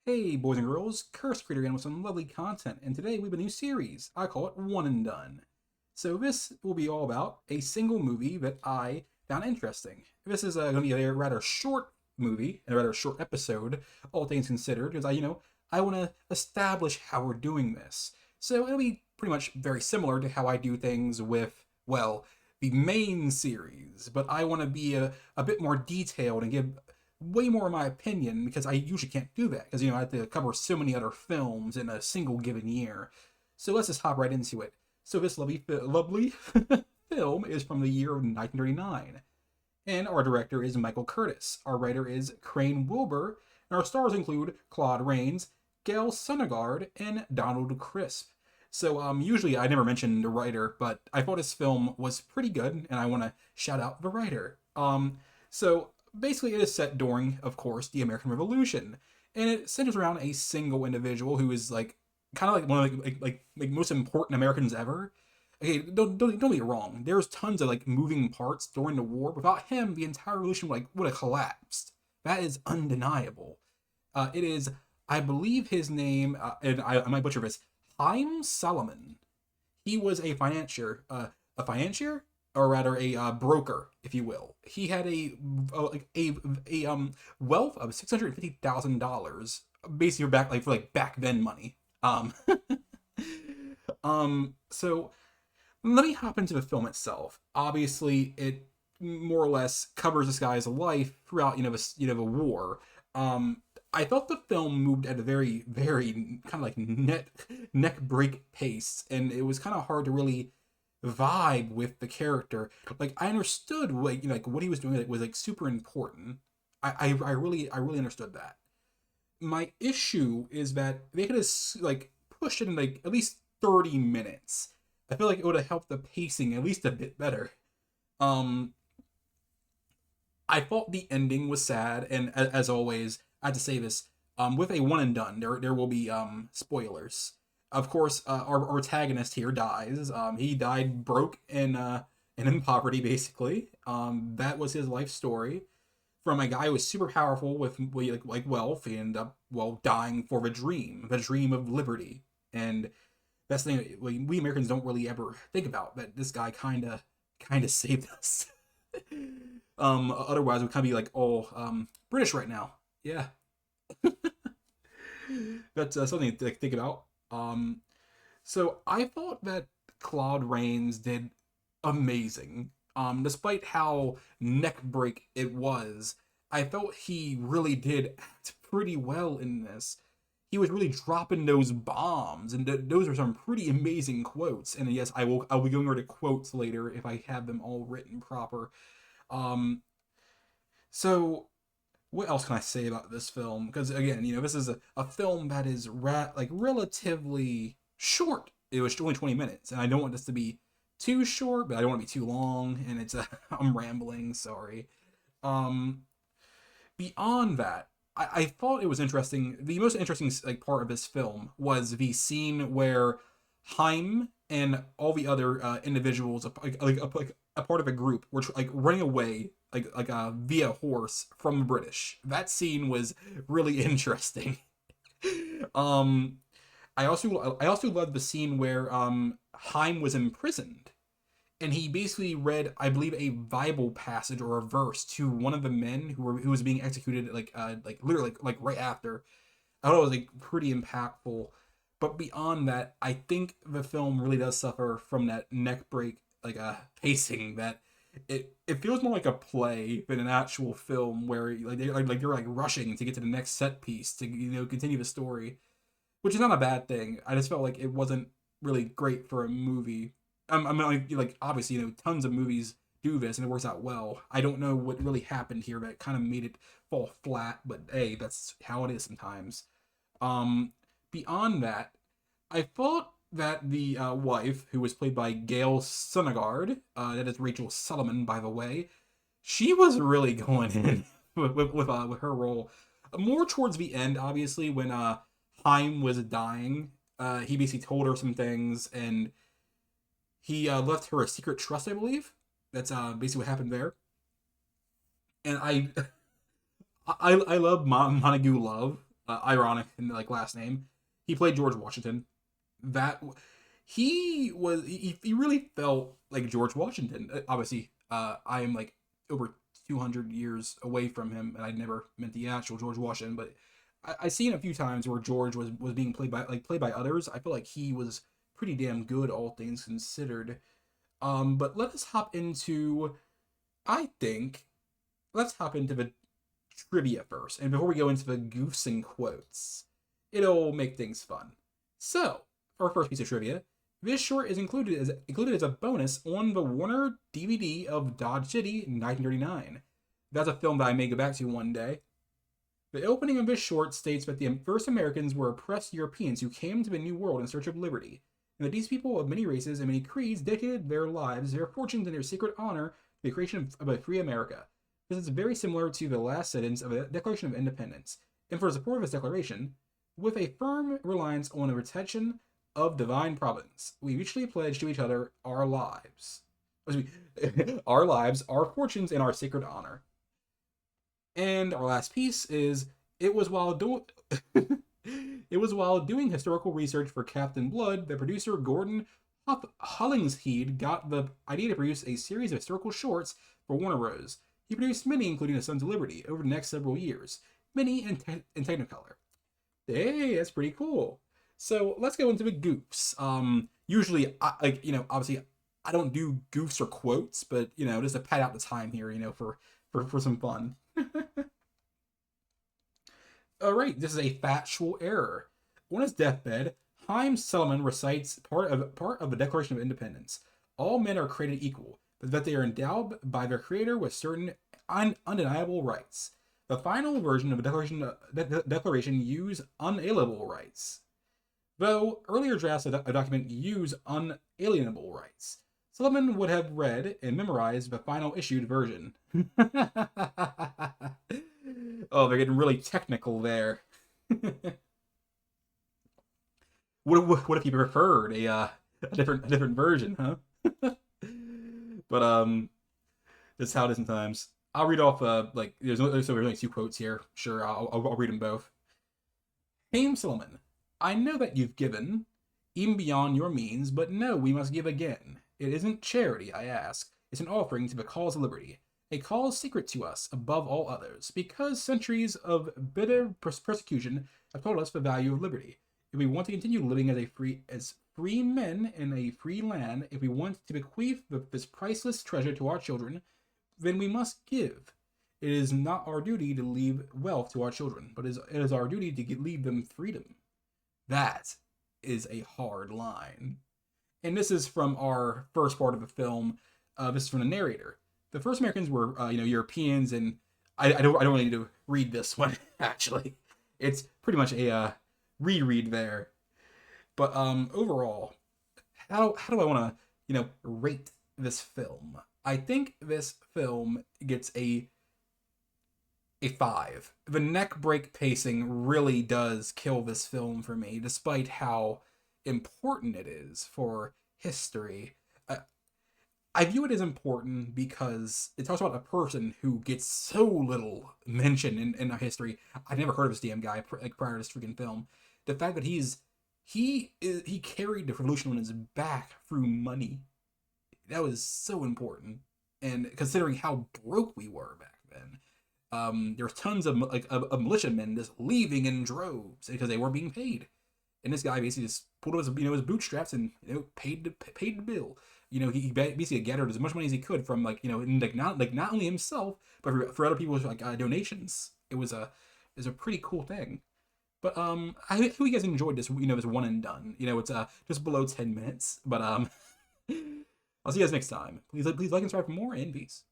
Hey, boys and girls, Cursed Curator again with some lovely content, and today we have a new series. I call it One and Done. So this will be all about a single movie that I found interesting. This is going to be a rather short movie and a rather short episode, all things considered, because I want to establish how we're doing this. So it'll be pretty much very similar to how I do things with, well, the main series, but I want to be a bit more detailed and give way more of my opinion because I usually can't do that because I have to cover so many other films in a single given year. So let's just hop right into it. So this lovely film is from the year of 1939, and our director is Michael Curtis. Our writer is Crane Wilbur, and our stars include Claude Rains, Gail Sonnegaard, and Donald Crisp. So usually I never mention the writer, but I thought this film was pretty good, and I want to shout out the writer. So basically, it is set during, of course, the American Revolution, and it centers around a single individual who is like kind of like one of the most important Americans ever. Okay, don't be wrong. There's tons of like moving parts during the war. Without him, the entire revolution would have collapsed. That is undeniable. It is, I believe his name, and I might butcher this, Haim Solomon. He was a financier, or rather a broker, if you will. He had a wealth of $650,000, basically back then money. So let me hop into the film itself. Obviously, it more or less covers this guy's life throughout the war. I thought the film moved at a very very kind of like neck break pace, and it was kind of hard to really vibe with the character. Like I understood what he was doing was like super important. I really understood that. My issue is that they could have like pushed it in like at least 30 minutes. I feel like it would have helped the pacing at least a bit better. Um, I thought the ending was sad, and as always, I have to say this. With a one and done, there will be spoilers. Of course, our protagonist here dies. He died broke and in poverty, basically. That was his life story. From a guy who was super powerful with like wealth, he ended up dying for the dream of liberty. And that's the thing we Americans don't really ever think about, that this guy kind of saved us. Otherwise we kind of be like all British right now. Yeah, that's something to think about. So I thought that Claude Rains did amazing. Despite how neck break it was, I felt he really did act pretty well in this. He was really dropping those bombs, and those are some pretty amazing quotes. And yes, I'll be going over to quotes later if I have them all written proper. Um, so what else can I say about this film? Because again, this is a film that is relatively short. It was only 20 minutes, and I don't want this to be too short, but I don't want to be too long. And it's I'm rambling. Sorry. Um, Beyond that, I thought it was interesting. The most interesting like part of this film was the scene where Heim and all the other individuals, like a part of a group, were like running away via horse from the British. That scene was really interesting. um, I also loved the scene where Heim was imprisoned, and he basically read, I believe, a Bible passage or a verse to one of the men who was being executed like literally like right after. I thought it was like pretty impactful. But beyond that, I think the film really does suffer from that neck break pacing, that it feels more like a play than an actual film where they're like rushing to get to the next set piece to continue the story, which is not a bad thing. I just felt like it wasn't really great for a movie. I mean, like obviously, tons of movies do this and it works out well. I don't know what really happened here that kind of made it fall flat, but hey, that's how it is sometimes. Um, Beyond that, I thought that the wife, who was played by Gail Sonnegaard, that is Rachel Solomon, by the way, she was really going in with her role. More towards the end, obviously, when Heim was dying, he basically told her some things, and he left her a secret trust, I believe. That's basically what happened there. And I love Montague Love. ironic in like last name. He played George Washington. That he really felt like George Washington. Obviously, I am like over 200 years away from him, and I never met the actual George Washington, but I seen a few times where George was being played by others. I feel like he was pretty damn good, all things considered. But let us hop into. I think let's hop into the trivia first, and before we go into the goofs and quotes, it'll make things fun. So, our first piece of trivia: this short is included as a bonus on the Warner DVD of Dodge City 1939. That's a film that I may go back to one day. The opening of this short states that the first Americans were oppressed Europeans who came to the New World in search of liberty, and that these people of many races and many creeds dedicated their lives, their fortunes, and their sacred honor to the creation of a free America. This is very similar to the last sentence of the Declaration of Independence, and for the support of this declaration, with a firm reliance on the protection of divine providence, we mutually pledge to each other our lives. Our lives, our fortunes, and our sacred honor. And our last piece is it was while doing it was while doing historical research for Captain Blood that producer Gordon Hollingshead got the idea to produce a series of historical shorts for Warner Bros. He produced many, including The Sons of Liberty, over the next several years, many in Technicolor. Hey, that's pretty cool. So let's go into the goofs. Usually, obviously, I don't do goofs or quotes, but just to pad out the time here, for some fun. All right, this is a factual error. On his deathbed, Haim Selman recites part of the Declaration of Independence. All men are created equal, but that they are endowed by their Creator with certain undeniable rights. The final version of the Declaration use unalienable rights, though earlier drafts of the document use unalienable rights. Sullivan would have read and memorized the final issued version. Oh, they're getting really technical there. What if you preferred a different version, huh? But that's how it is sometimes. I'll read off there's only two quotes here. Sure, I'll read them both. Haim Solomon, I know that you've given, even beyond your means, but no, we must give again. It isn't charity, I ask. It's an offering to the cause of liberty. A cause secret to us above all others, because centuries of bitter persecution have taught us the value of liberty. If we want to continue living as free men in a free land, if we want to bequeath this priceless treasure to our children, then we must give. It is not our duty to leave wealth to our children, but it is our duty to leave them freedom. That is a hard line. And this is from our first part of the film. This is from the narrator. The first Americans were, Europeans, and I don't really need to read this one. Actually, it's pretty much a reread there. But overall, how do I want to rate this film? I think this film gets a 5. The neck break pacing really does kill this film for me, despite how important it is for history. I view it as important because it talks about a person who gets so little mention in our history. I've never heard of this damn guy prior to this freaking film. The fact that he carried the revolution on his back through money, that was so important. And considering how broke we were back then, there were tons of militiamen just leaving in droves because they weren't being paid. And this guy basically just pulled up his bootstraps and paid the bill. He basically gathered as much money as he could from not only himself but for other people's donations. It was a pretty cool thing. But I hope you guys enjoyed this this one and done. It's just below 10 minutes. But I'll see you guys next time. Please like and subscribe for more, and peace.